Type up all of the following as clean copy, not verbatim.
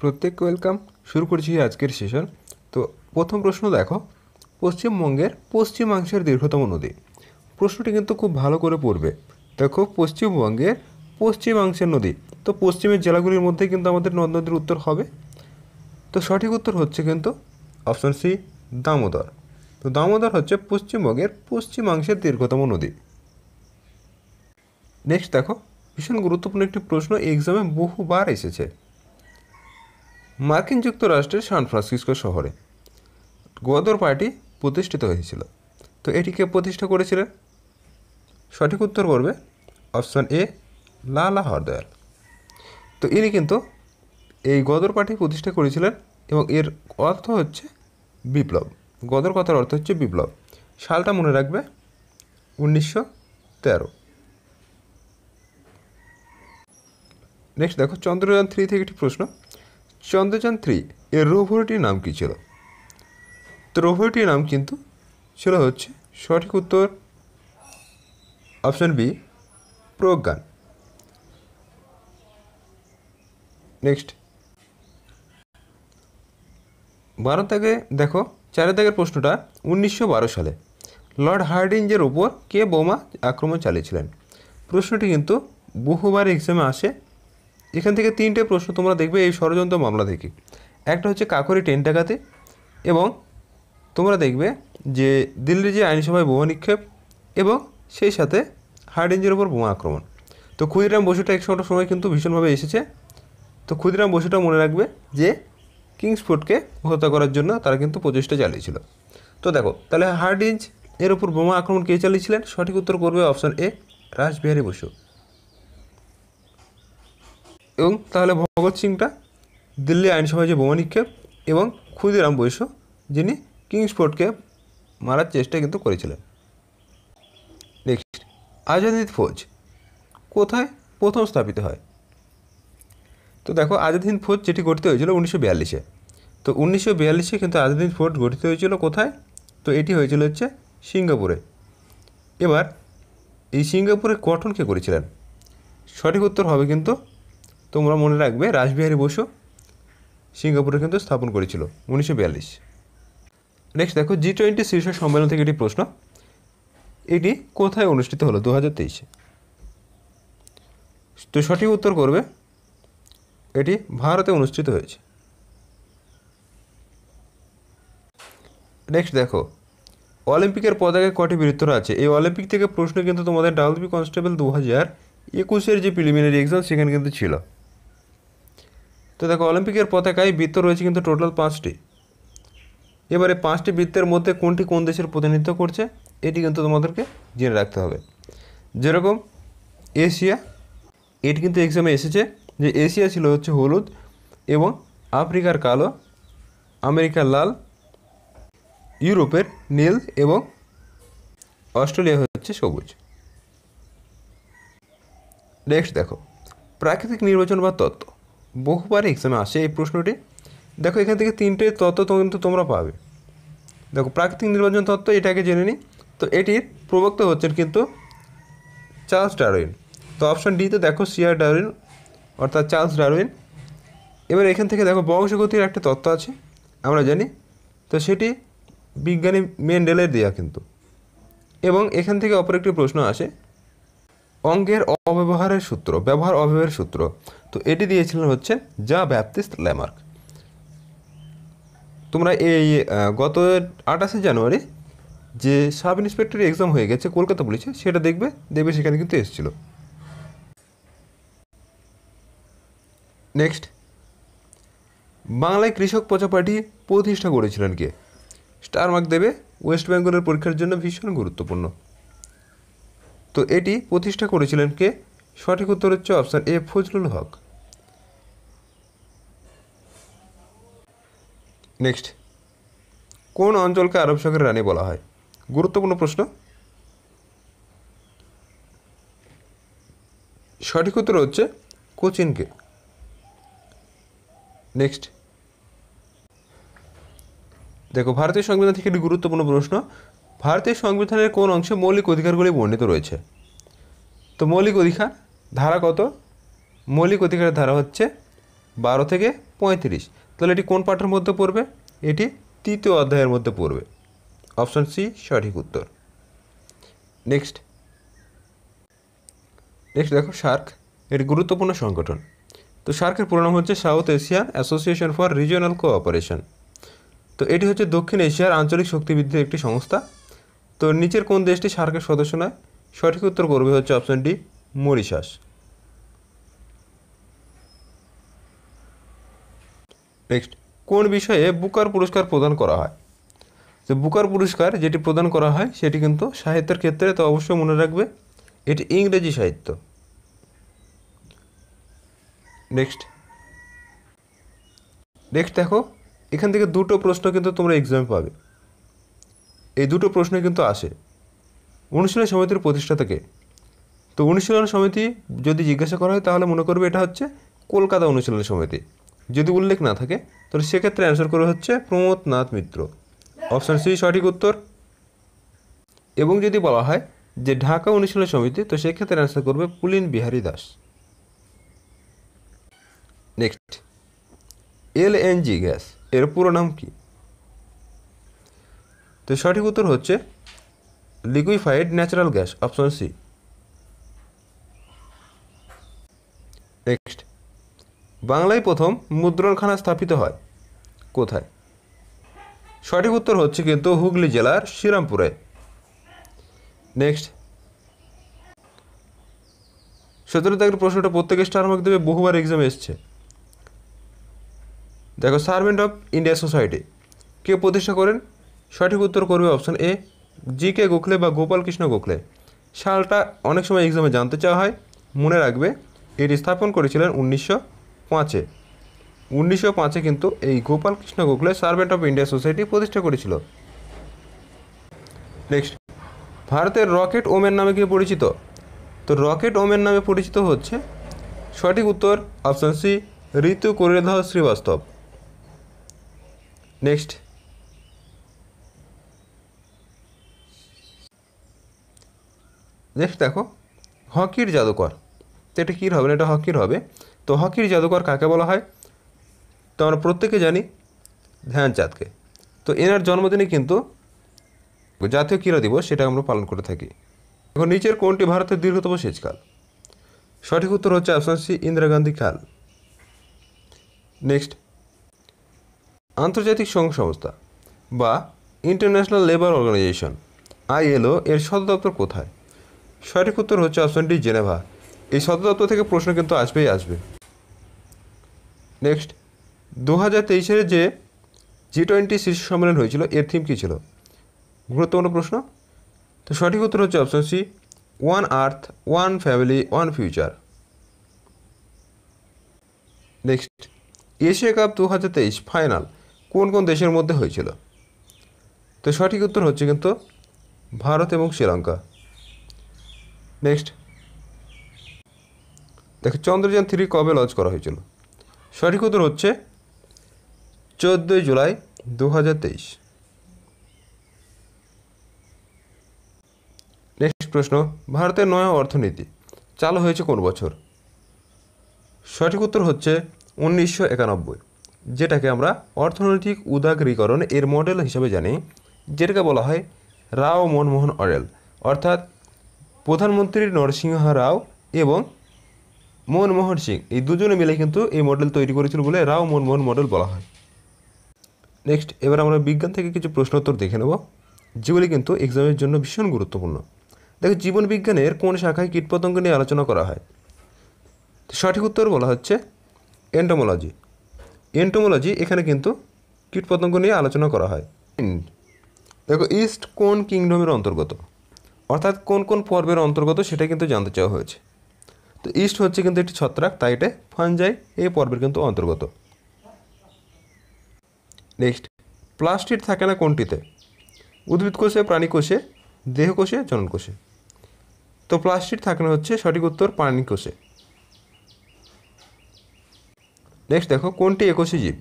প্রত্যেককে ওয়েলকাম। শুরু করছি আজকের সেশন। তো প্রথম প্রশ্ন দেখো, পশ্চিমবঙ্গের পশ্চিমাংশের দীর্ঘতম নদী। প্রশ্নটি কিন্তু খুব ভালো করে পড়বে। দেখো, পশ্চিমবঙ্গের পশ্চিমাংশের নদী, তো পশ্চিমের জেলাগুলির মধ্যে কিন্তু আমাদের নদ নদীর উত্তর হবে। তো সঠিক উত্তর হচ্ছে কিন্তু অপশন সি, দামোদর। তো দামোদর হচ্ছে পশ্চিমবঙ্গের পশ্চিমাংশের দীর্ঘতম নদী। নেক্সট দেখো, ভীষণ গুরুত্বপূর্ণ একটি প্রশ্ন, এক্সামে বহুবার এসেছে। মার্কিন যুক্তরাষ্ট্রের সান ফ্রান্সিসকো শহরে গদর পার্টি প্রতিষ্ঠিত হয়েছিল। তো এটিকে প্রতিষ্ঠা করেছিলেন? সঠিক উত্তর করবে অপশন এ, লালা হরদয়াল। তো ইনি কিন্তু এই গদর পার্টি প্রতিষ্ঠা করেছিলেন এবং এর অর্থ হচ্ছে বিপ্লব। গদর কথার অর্থ হচ্ছে বিপ্লব। সালটা মনে রাখবে 1913। নেক্সট দেখো, চন্দ্রযান 3 থেকে একটি প্রশ্ন। চন্দ্রযান 3 এর রোভারটির নাম কী ছিল? তো রোভারটির নাম কিন্তু ছিল হচ্ছে, সঠিক উত্তর অপশন বি, প্রজ্ঞান। নেক্সট 12 থেকে দেখো, 4 দাগের প্রশ্নটা, 1912 সালে লর্ড হার্ডিঞ্জের ওপর কে বোমা আক্রমণ চালিয়েছিলেন? প্রশ্নটি কিন্তু বহুবার এক্সামে আসে। এখান থেকে 3টে প্রশ্ন তোমরা দেখবে এই ষড়যন্ত্র মামলা থেকে। একটা হচ্ছে কাকরি ট্রেন ডাকাতি, এবং তোমরা দেখবে যে দিল্লির যে আইনসভায় বোমা নিক্ষেপ, এবং সেই সাথে হার্ডিঞ্জের ওপর বোমা আক্রমণ। তো ক্ষুদিরাম বসুটা একটা সময় কিন্তু ভীষণভাবে এসেছে। তো ক্ষুদিরাম বসুটা মনে রাখবে যে কিংসফোর্ডকে হত্যা করার জন্য তারা কিন্তু প্রচেষ্টা চালিয়েছিল। তো দেখো, তাহলে হার্ডিঞ্জ এর ওপর বোমা আক্রমণ কে চালিয়েছিলেন? সঠিক উত্তর করবে অপশন এ, রাসবিহারী বসু। এবং তাহলে ভগৎ সিংটা দিল্লি আইনসভায় যে বোমা নিক্ষেপ, এবং ক্ষুদিরাম বসু যিনি কিংসফোর্ডকে মারার চেষ্টা কিন্তু করেছিলেন। নেক্সট, আজাদ হিন্দ ফৌজ কোথায় প্রথম স্থাপিত হয়? তো দেখো, আজাদ হিন্দ ফৌজ যেটি গঠিত হয়েছিল 1942-এ। তো 1942-এ কিন্তু আজাদ হিন্দ ফৌজ গঠিত হয়েছিল কোথায়? তো এটি হয়েছিল হচ্ছে সিঙ্গাপুরে। এবার এই সিঙ্গাপুরের গঠন কে করেছিলেন? সঠিক উত্তর হবে কিন্তু তোমরা মনে রাখবে, রাসবিহারী বসু সিঙ্গাপুরে কিন্তু স্থাপন করেছিল 1942। নেক্সট দেখো, G20 শীর্ষ সম্মেলন থেকে একটি প্রশ্ন। এটি কোথায় অনুষ্ঠিত হলো 2023-এ? তো সঠিক উত্তর করবে, এটি ভারতে অনুষ্ঠিত হয়েছে। নেক্সট দেখো, অলিম্পিকের পতাকায় কটি বৃত্তরা আছে? এই অলিম্পিক থেকে প্রশ্ন কিন্তু তোমাদের ডাব্লিউবি কনস্টেবল 2021-এর যে প্রিলিমিনারি এক্সাম সেখানে কিন্তু ছিল। তো দেখো, অলিম্পিকের পতাকায় বৃত্ত রয়েছে কিন্তু টোটাল 5টি। এবারে 5টি বৃত্তের মধ্যে কোনটি কোন দেশের প্রতিনিধিত্ব করছে এটি কিন্তু তোমাদেরকে জেনে রাখতে হবে। যেরকম এশিয়া, এটি কিন্তু এক্সামে এসেছে যে এশিয়া ছিল হচ্ছে হলুদ, এবং আফ্রিকার কালো, আমেরিকার লাল, ইউরোপের নীল, এবং অস্ট্রেলিয়া হচ্ছে সবুজ। নেক্সট দেখো, প্রাকৃতিক নির্বাচন বা তত্ত্ব বহুবার এক্সামে আসে এই প্রশ্নটি। দেখো, এখান থেকে 3টে তত্ত্ব তো কিন্তু তোমরা পাবে। দেখো, প্রাকৃতিক নির্বাচন তত্ত্ব, এটাকে জেনে নিই। তো এটির প্রবক্তা হচ্ছেন কিন্তু চার্লস ডারউইন। তো অপশন ডিতে দেখো, সিআর ডারউইন অর্থাৎ চার্লস ডারউইন। এবার এখান থেকে দেখো, বংশগতির একটা তত্ত্ব আছে আমরা জানি, তো সেটি বিজ্ঞানী মেন্ডেলের দেয়া কিন্তু। এবং এখান থেকে অপর একটি প্রশ্ন আসে, অঙ্গের অব্যবহারের সূত্র, ব্যবহার অব্যবহারের সূত্র। তো এটি দিয়েছিলেন হচ্ছে যা ব্যাপটিস্ট ল্যামার্ক। তোমরা এই গত 28শে জানুয়ারি যে সাব ইন্সপেক্টর এক্সাম হয়ে গেছে কলকাতা পুলিশে, সেটা দেখবে সেখানে কিন্তু এসেছিল। নেক্সট, বাংলায় কৃষক প্রজা পার্টি প্রতিষ্ঠা করেছিলেন কে? স্টার মার্ক দেবে, ওয়েস্ট বেঙ্গলের পরীক্ষার জন্য ভীষণ গুরুত্বপূর্ণ। তো এটি প্রতিষ্ঠা করেছিলেন কে? সঠিক উত্তর হচ্ছে option A, Fazlul Huq. Next, কোন অঞ্চলকে আরব সাগরের রানী বলা হয়? গুরুত্বপূর্ণ প্রশ্ন। সঠিক উত্তর হচ্ছে কোচিনকে। নেক্সট দেখো, ভারতীয় সংবিধান থেকে একটি গুরুত্বপূর্ণ প্রশ্ন। ভারতীয় সংবিধানের কোন অংশে মৌলিক অধিকারগুলি বর্ণিত রয়েছে? তো মৌলিক অধিকার ধারা কত? মৌলিক অধিকারের ধারা হচ্ছে 12 থেকে 35। তাহলে এটি কোন পাঠের মধ্যে পড়বে? এটি 3য় অধ্যায়ের মধ্যে পড়বে। অপশন সি সঠিক উত্তর। নেক্সট দেখো সার্ক, এটি গুরুত্বপূর্ণ সংগঠন। তো সার্কের পুরো নাম হচ্ছে south Asian association for regional cooperation. তো এটি হচ্ছে দক্ষিণ এশিয়ার আঞ্চলিক শক্তিবৃদ্ধির একটি সংস্থা। তো নিচের কোন দেশটি সার্কের সদস্য নয়? সঠিক উত্তর করবে হচ্ছে অপশন ডি মরিশাস। নেক্সট, কোন বিষয়ে বুকার পুরস্কার প্রদান করা হয়? তো বুকার পুরস্কার যেটি প্রদান করা হয় সেটি কিন্তু সাহিত্যের ক্ষেত্রে, তো অবশ্যই মনে রাখবে এটি ইংরেজি সাহিত্য। নেক্সট দেখো, এখান থেকে দুটো প্রশ্ন কিন্তু তোমরা এক্সামে পাবে। এই দুটো প্রশ্ন কিন্তু আসে। অনুশীলন সমিতির প্রতিষ্ঠাতা কে? তো অনুশীলন সমিতি যদি জিজ্ঞাসা করা হয় তাহলে মনে করবে এটা হচ্ছে কলকাতা অনুশীলন সমিতি। যদি উল্লেখ না থাকে তাহলে সেক্ষেত্রে অ্যান্সার করে হচ্ছে প্রমোদ নাথ মিত্র। অপশান সি সঠিক উত্তর। এবং যদি বলা হয় যে ঢাকা অনুশীলন সমিতি, তো সেক্ষেত্রে অ্যান্সার করবে Pulin Bihari Das. Next, LNG gas এর পুরো নাম কি? তো সঠিক উত্তর হচ্ছে liquefied natural gas. Option C. Next, বাংলায় প্রথম মুদ্রণখানা স্থাপিত হয় কোথায়? সঠিক উত্তর হচ্ছে কিন্তু হুগলি জেলার শ্রীরামপুরে। নেক্সট, 17 তারিখের প্রশ্নটা প্রত্যেক স্টার মার্ক দেবে, বহুবার এক্সাম এসছে। দেখো, সার্ভেন্ট অফ ইন্ডিয়া সোসাইটি কে প্রতিষ্ঠা করেন? সঠিক উত্তর করবে অপশন এ জি কে গোখলে বা গোপাল কৃষ্ণ গোখলে। সালটা অনেক সময় এক্সামে জানতে চাওয়া হয়, মনে রাখবে এটি স্থাপন করেছিলেন 1905-এ। 1905-এ কিন্তু এই Gopal Krishna Gokhale servant of India society প্রতিষ্ঠা করেছিল। নেক্সট, ভারতের রকেট ওমেন নামে কি পরিচিত? তো রকেট ওমেন নামে পরিচিত হচ্ছে সঠিক উত্তর অপশন সি ঋতু কোরেধর শ্রীবাস্তব। নেক্সট, দেখো, হকির জাদুকর, তো এটা কী হবে না, এটা হকির হবে। তো হকির জাদুকর কাকে বলা হয়? তো আমরা প্রত্যেকে জানি ধ্যানচাঁদকে। তো এনার জন্মদিনে কিন্তু জাতীয় ক্রীড়া দিবস সেটা আমরা পালন করে থাকি। এখন নিচের কোনটি ভারতের দীর্ঘতম সেচখাল? সঠিক উত্তর হচ্ছে অপশন সি ইন্দিরা গান্ধী খাল। নেক্সট, আন্তর্জাতিক শ্রম সংস্থা বা ইন্টারন্যাশনাল লেবার অর্গানাইজেশন ILO এর সদর দপ্তর কোথায়? সঠিক উত্তর হচ্ছে অপশন ডি জেনেভা। এই সদর দপ্তর থেকে প্রশ্ন কিন্তু আসবেই আসবে। নেক্সট, 2023-এর যে G20 শীর্ষ সম্মেলন হয়েছিল এর থিম কী ছিল? গুরুত্বপূর্ণ প্রশ্ন। তো সঠিক উত্তর হচ্ছে option C one earth one family one future. Next, Asia cup 2023 final কোন কোন দেশের মধ্যে হয়েছিল? তো সঠিক উত্তর হচ্ছে কিন্তু ভারত এবং শ্রীলঙ্কা। নেক্সট, দেখো, চন্দ্রযান 3 কবে লঞ্চ করা হয়েছিল? সঠিক উত্তর হচ্ছে 14 জুলাই 2023। নেক্সট প্রশ্ন, ভারতের নয়া অর্থনীতি চালু হয়েছে কোন বছর? সঠিক উত্তর হচ্ছে 1991, যেটাকে আমরা অর্থনৈতিক উদারীকরণ এর মডেল হিসাবে জানি, যেটাকে বলা হয় রাও মনমোহন মডেল। অর্থাৎ প্রধানমন্ত্রী নরসিংহ রাও এবং মনমোহন সিং এই দুজনে মিলে কিন্তু এই মডেল তৈরি করেছিল বলে রাও মনমোহন মডেল বলা হয়। নেক্সট, এবার আমরা বিজ্ঞান থেকে কিছু প্রশ্নোত্তর দেখে নেব, যেগুলি কিন্তু এক্সামের জন্য ভীষণ গুরুত্বপূর্ণ। দেখো, জীবন বিজ্ঞানের কোন শাখায় কীটপতঙ্গ নিয়ে আলোচনা করা হয়? সঠিক উত্তর বলা হচ্ছে এন্টোমোলজি। এন্টোমোলজি এখানে কিন্তু কীটপতঙ্গ নিয়ে আলোচনা করা হয়। দেখো, ইস্ট কোন কিংডমের অন্তর্গত, অর্থাৎ কোন কোন পর্বের অন্তর্গত সেটা কিন্তু জানতে চাওয়া হয়েছে। তো ইস্ট হচ্ছে কিন্তু একটি ছত্রাক, তাই এটা ফানজাই এই পর্বের কিন্তু অন্তর্গত। নেক্সট, প্লাস্টিড থাকে না কোনটিতে? উদ্ভিদ কোষে, প্রাণী কোষে, দেহ কোষে, জনন কোষে। তো প্লাস্টিড থাকে না হচ্ছে সঠিক উত্তর প্রাণী কোষে। নেক্সট দেখো, কোনটি একোষী জীব?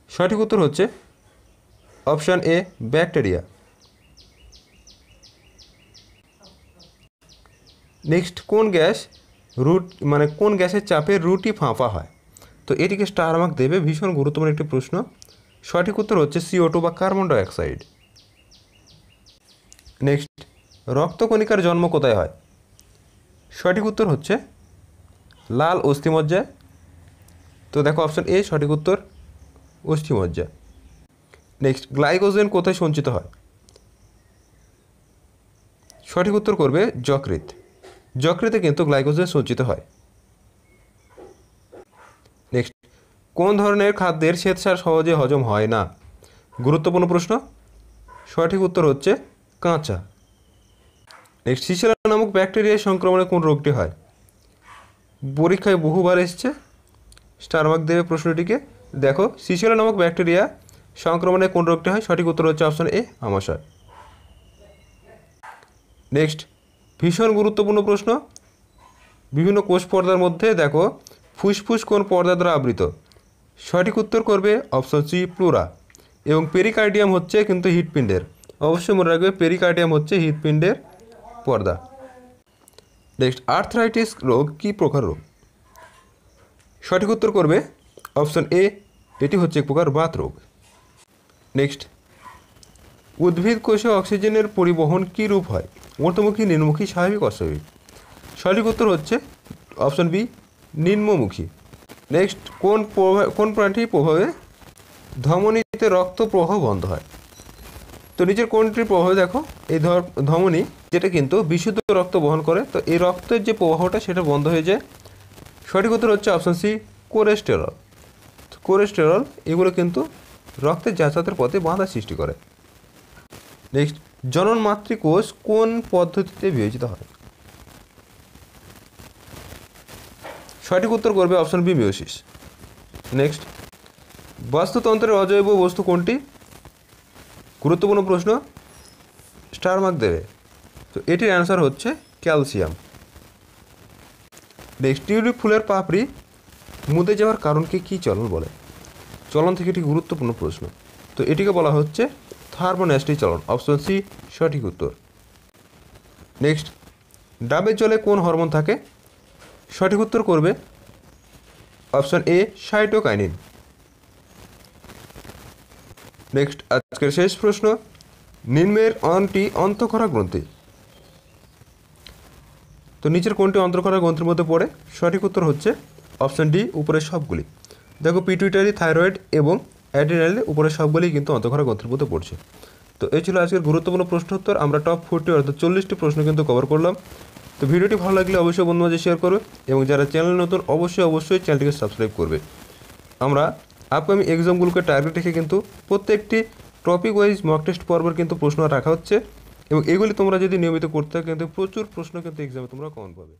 সঠিক উত্তর হচ্ছে অপশান এ ব্যাকটেরিয়া। নেক্সট, কোন গ্যাস কোন গ্যাসের চাপে রুটি ফাঁপা হয়? তো এটিকে স্টার মার্ক দেবে, ভীষণ গুরুত্বপূর্ণ একটি প্রশ্ন। সঠিক উত্তর হচ্ছে CO2 বা কার্বন ডাইঅক্সাইড। নেক্সট, রক্তকণিকার জন্ম কোথায় হয়? সঠিক উত্তর হচ্ছে লাল অস্থিমজ্জায়। তো দেখো অপশন এ সঠিক উত্তর, অস্থিমজ্জা। নেক্সট, গ্লাইকোজেন কোথায় সঞ্চিত হয়? সঠিক উত্তর করবে যকৃৎ। যকৃতে কিন্তু গ্লাইকোজেন সঞ্চিত হয়। নেক্সট, কোন ধরনের খাদ্যের শ্বেতসার সহজে হজম হয় না? গুরুত্বপূর্ণ প্রশ্ন। সঠিক উত্তর হচ্ছে কাঁচা। নেক্সট, সিসেলা নামক ব্যাকটেরিয়া সংক্রমণে কোন রোগটি হয়? পরীক্ষায় বহুবার এসছে, স্টার মার্ক দেবে প্রশ্নটিকে। দেখো, সিসেলা নামক ব্যাকটেরিয়া সংক্রমণে কোন রোগটি হয়? সঠিক উত্তর হচ্ছে অপশন এ, আমাশয়। নেক্সট, ভীষণ গুরুত্বপূর্ণ প্রশ্ন। বিভিন্ন কোষ পর্দার মধ্যে দেখো ফুসফুস কোন পর্দা দ্বারা আবৃত? সঠিক উত্তর করবে অপশন সি, প্লুরা। এবং পেরিকার্ডিয়াম হচ্ছে কিন্তু হৃৎপিণ্ডের, অবশ্যই মনে রাখবে পেরিকার্ডিয়াম হচ্ছে হৃৎপিণ্ডের পর্দা। নেক্সট, আর্থ্রাইটিস রোগ কী প্রকার রোগ? সঠিক উত্তর করবে অপশন এ, এটি হচ্ছে এক প্রকার বাত রোগ। নেক্সট, উদ্ভিদ কোষে অক্সিজেনের পরিবহন কী রূপ হয়? ঊর্ধ্বমুখী, নিম্নমুখী, স্বাভাবিক, অস্বাভাবিক? সঠিক উত্তর হচ্ছে অপশন বি, নিম্নমুখী। নেক্সট, কোন প্রাণীটির প্রভাবে ধমনীতে রক্ত প্রবাহ বন্ধ হয়? তো নিচের কোনটির প্রভাবে দেখো এই ধমনী যেটা কিন্তু বিশুদ্ধ রক্ত বহন করে, তো এই রক্তের যে প্রবাহটা সেটা বন্ধ হয়ে যায়। সঠিক উত্তর হচ্ছে অপশন সি, কোলেস্টেরল। কোলেস্টেরল এগুলো কিন্তু রক্তের যাতায়াতের পথে বাধা সৃষ্টি করে। নেক্সট, জনন মাতৃকোষ কোন পদ্ধতিতে বিভাজিত হয়? সঠিক উত্তর করবে অপশন বি, মিওসিস। নেক্সট, বাস্তুতন্ত্রের অজৈব বস্তু কোনটি? গুরুত্বপূর্ণ প্রশ্ন, স্টার মার্ক দেবে। তো এটির অ্যান্সার হচ্ছে ক্যালসিয়াম। নেক্সট, টিউলিপ ফুলের পাপড়ি মুদে যাওয়ার কারণকে কী চলন বলে? চলন থেকে এটি গুরুত্বপূর্ণ প্রশ্ন। তো এটিকে বলা হচ্ছে থার্মোন্যাস্টি চলন, অপশন সি সঠিক উত্তর। নেক্সট, ডাবের জলে কোন হরমোন থাকে? সঠিক উত্তর করবে অপশন এ, সাইটোকাইনিন। নেক্সট, আজকের শেষ প্রশ্ন, নিম্নের অনটি অন্তঃক্ষরা গ্রন্থি? তো নিচের কোনটি অন্তঃক্ষরা গ্রন্থির মধ্যে পড়ে? সঠিক উত্তর হচ্ছে অপশন ডি, উপরের সবগুলি। দেখো, পিটুইটারি, থাইরয়েড এবং অ্যাড্রিনাল, উপরের সবগুলি কিন্তু অন্তঃক্ষরা গ্রন্থির মধ্যে পড়ছে। তো এই ছিল আজকের গুরুত্বপূর্ণ প্রশ্নোত্তর। আমরা টপ 40 অর্থাৎ 40টি প্রশ্ন কিন্তু কভার করলাম। তো ভিডিওটি ভালো লাগলে অবশ্যই বন্ধুদের মাঝে শেয়ার করবে এবং যারা চ্যানেল নতুন অবশ্যই চ্যানেলটিকে সাবস্ক্রাইব করবে। আমরা আপকামিং এক্সামগুলোকে টার্গেট রেখে কিন্তু প্রত্যেকটি টপিক ওয়াইজ মক টেস্ট পর্বের কিন্তু প্রশ্ন রাখা হচ্ছে এবং এগুলি তোমরা যদি নিয়মিত করতে থাকো কিন্তু প্রচুর প্রশ্ন কিন্তু এক্সামে তোমরা কমন পাবে।